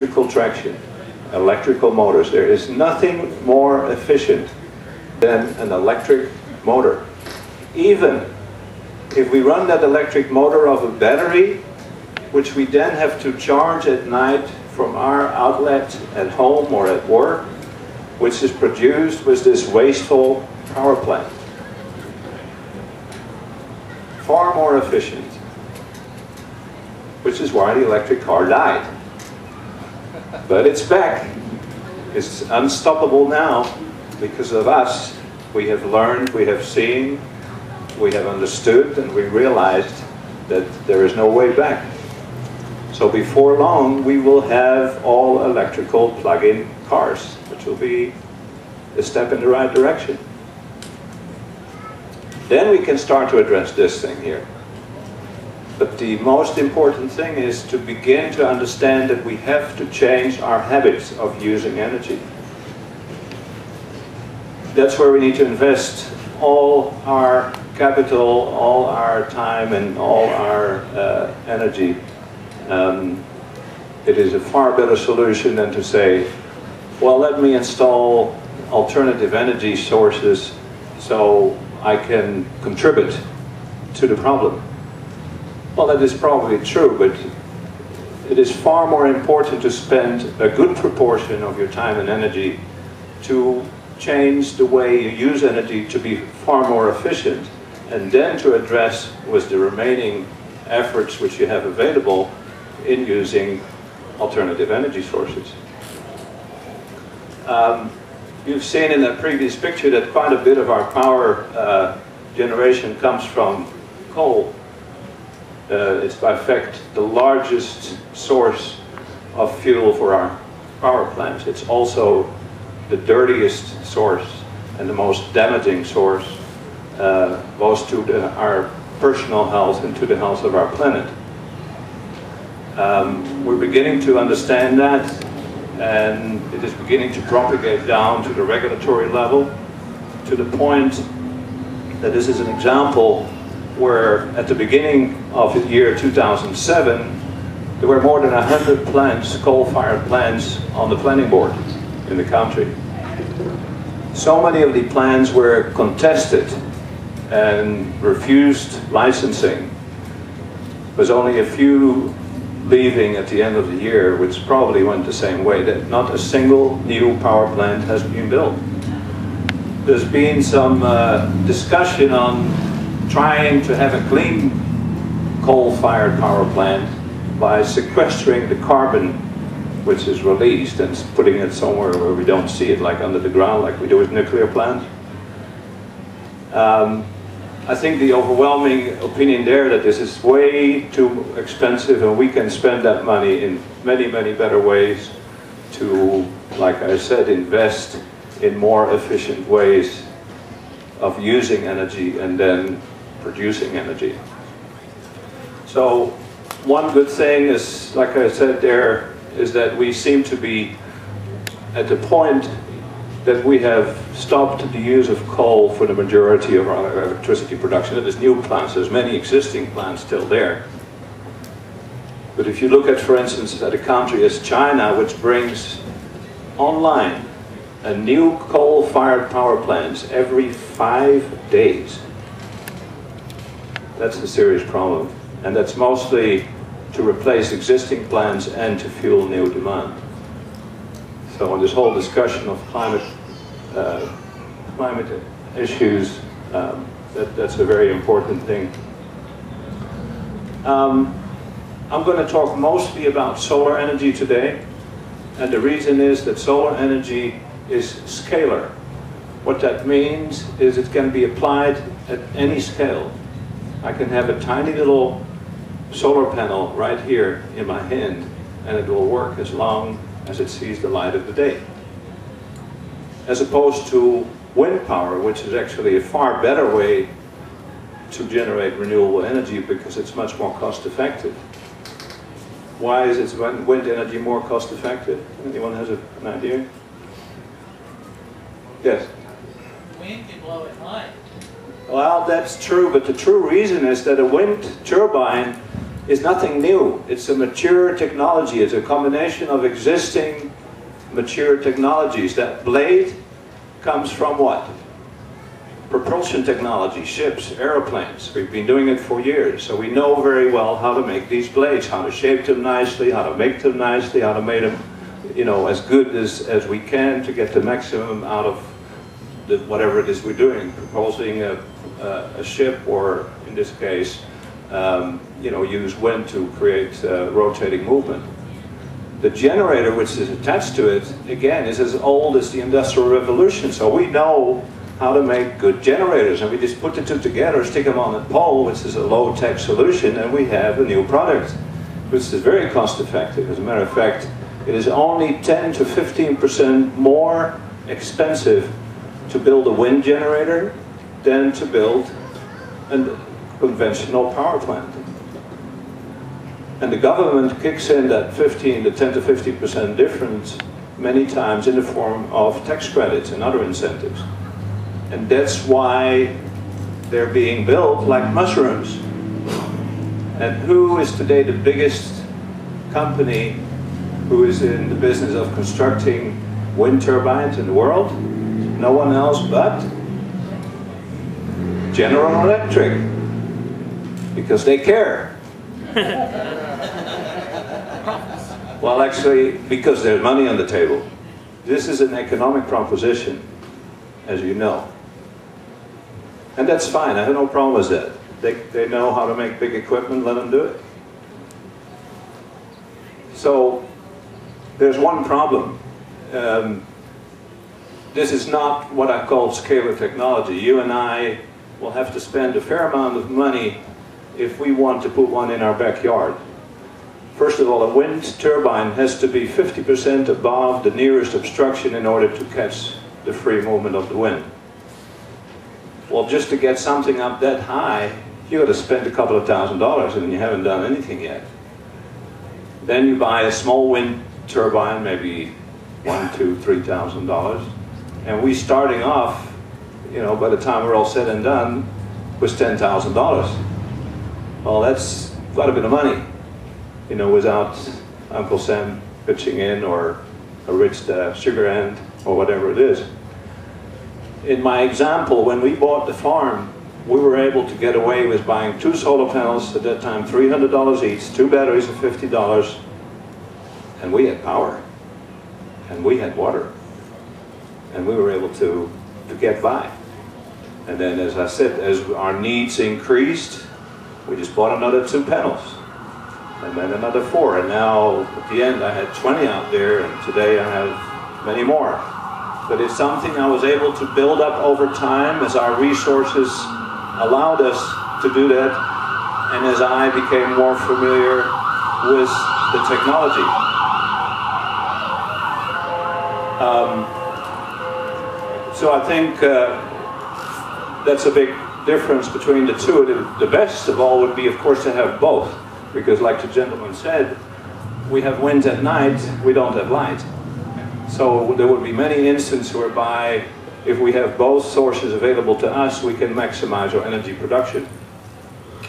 electrical traction, electrical motors. There is nothing more efficient than an electric motor. Even if we run that electric motor off a battery, which we then have to charge at night from our outlet at home or at work, which is produced with this wasteful power plant. Far more efficient. Which is why the electric car died. But it's back. It's unstoppable now because of us. We have learned, we have seen, we have understood, and we realized that there is no way back. So before long, we will have all electrical plug-in cars, which will be a step in the right direction. Then we can start to address this thing here. But the most important thing is to begin to understand that we have to change our habits of using energy. That's where we need to invest all our capital, all our time, and all our energy. It is a far better solution than to say, well, let me install alternative energy sources so I can contribute to the problem. Well, that is probably true, but it is far more important to spend a good proportion of your time and energy to change the way you use energy to be far more efficient, and then to address with the remaining efforts which you have available in using alternative energy sources. You've seen in that previous picture that quite a bit of our power generation comes from coal. It's by fact the largest source of fuel for our power plants. It's also the dirtiest source and the most damaging source, both to our personal health and to the health of our planet. We're beginning to understand that, and it is beginning to propagate down to the regulatory level, to the point that this is an example where at the beginning of the year 2007, there were more than 100 plants, coal-fired plants, on the planning board in the country. So many of the plants were contested and refused licensing. There was only a few leaving at the end of the year, which probably went the same way, that not a single new power plant has been built. There's been some discussion on trying to have a clean coal-fired power plant by sequestering the carbon which is released and putting it somewhere where we don't see it, like under the ground, like we do with nuclear plants. I think the overwhelming opinion there that this is way too expensive and we can spend that money in many, many better ways to, like I said, invest in more efficient ways of using energy and then producing energy. So one good thing is, like I said there, is that we seem to be at the point that we have stopped the use of coal for the majority of our electricity production. That is new plants. There's many existing plants still there. But if you look at, for instance, at a country as China, which brings online a new coal-fired power plants every 5 days, that's a serious problem. And that's mostly to replace existing plants and to fuel new demand. So in this whole discussion of climate issues, that's a very important thing. I'm going to talk mostly about solar energy today, and the reason is that solar energy is scalar. What that means is it can be applied at any scale. I can have a tiny little solar panel right here in my hand, and it will work as long as it sees the light of the day. As opposed to wind power, which is actually a far better way to generate renewable energy because it's much more cost effective. Why is wind energy more cost effective? Anyone has an idea? Yes? Wind can blow at night. Well, that's true, but the true reason is that a wind turbine is nothing new. It's a mature technology. It's a combination of existing mature technologies. That blade comes from what? Propulsion technology, ships, aeroplanes. We've been doing it for years, so we know very well how to make these blades, how to shape them nicely, how to make them nicely, how to make them, you know, as good as we can to get the maximum out of whatever it is we're doing, propulsing a ship, or in this case, you know, use wind to create rotating movement. The generator which is attached to it, again, is as old as the Industrial Revolution, so we know how to make good generators, and we just put the two together, stick them on a pole, which is a low-tech solution, and we have a new product, which is very cost-effective. As a matter of fact, it is only 10 to 15% more expensive to build a wind generator than to build a conventional power plant. And the government kicks in that 10 to 50% difference many times in the form of tax credits and other incentives. And that's why they're being built like mushrooms. And who is today the biggest company who is in the business of constructing wind turbines in the world? No one else but General Electric, because they care. Well, actually, because there's money on the table. This is an economic proposition, as you know. And that's fine, I have no problem with that. They know how to make big equipment, let them do it. So, there's one problem. This is not what I call scalar technology. You and I will have to spend a fair amount of money if we want to put one in our backyard. First of all, a wind turbine has to be 50% above the nearest obstruction in order to catch the free movement of the wind. Well, just to get something up that high, you got to spend a couple of $1,000s, and you haven't done anything yet. Then you buy a small wind turbine, maybe $1,000, $2,000, $3,000, and we starting off, you know, by the time we're all said and done, was $10,000. Well, that's quite a bit of money, you know, without Uncle Sam pitching in, or a rich sugar ant, or whatever it is. In my example, when we bought the farm, we were able to get away with buying 2 solar panels, at that time $300 each, 2 batteries of $50, and we had power, and we had water, and we were able to get by. And then, as I said, as our needs increased, we just bought another 2 panels, and then another 4, and now at the end I had 20 out there, and today I have many more. But it's something I was able to build up over time as our resources allowed us to do that, and as I became more familiar with the technology. So I think that's a big difference between the two. The best of all would be, of course, to have both, because like the gentleman said, we have wind at night, we don't have light. So there would be many instances whereby if we have both sources available to us, we can maximize our energy production.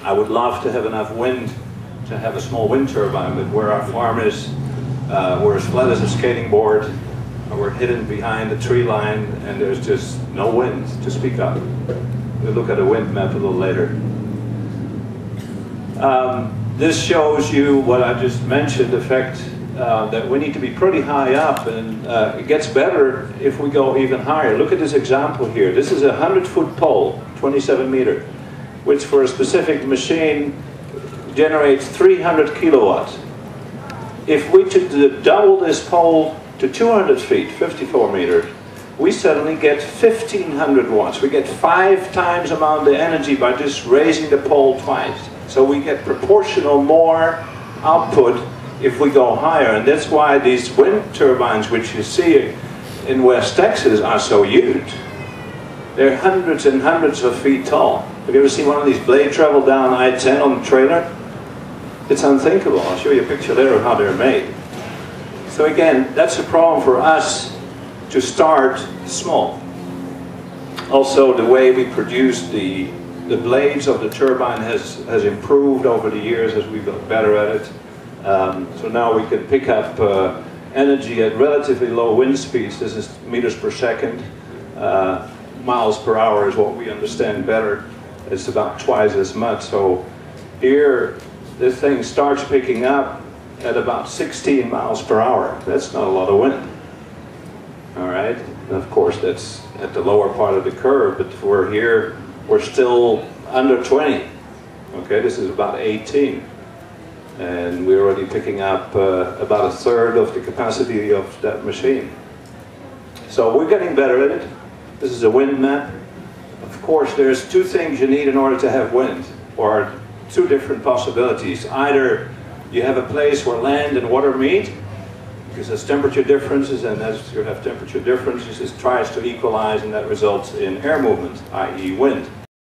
I would love to have enough wind to have a small wind turbine, but where our farm is, we're as flat as a skating board, and we're hidden behind a tree line, and there's just no wind to speak of. We'll look at a wind map a little later. This shows you what I just mentioned, the fact that we need to be pretty high up, and it gets better if we go even higher. Look at this example here. This is a 100-foot pole, 27 meter, which for a specific machine generates 300 kilowatts. If we took double this pole to 200 feet, 54 meters, we suddenly get 1,500 watts. We get 5 times amount of energy by just raising the pole twice. So we get proportional more output if we go higher, and that's why these wind turbines which you see in West Texas are so huge. They're hundreds and hundreds of feet tall. Have you ever seen one of these blade travel down I-10 on the trailer? It's unthinkable. I'll show you a picture later of how they're made. So again, that's a problem for us to start small. Also, the way we produce the the blades of the turbine has improved over the years as we've got better at it. So now we can pick up energy at relatively low wind speeds. This is meters per second. Miles per hour is what we understand better. It's about twice as much. So here, this thing starts picking up at about 16 miles per hour. That's not a lot of wind. All right, and of course that's at the lower part of the curve, but we're here, we're still under 20. Okay, this is about 18. And we're already picking up about a third of the capacity of that machine. So we're getting better at it. This is a wind map. Of course, there's two things you need in order to have wind, or two different possibilities. Either you have a place where land and water meet, because there's temperature differences, and as you have temperature differences, it tries to equalize, and that results in air movement, i.e. wind.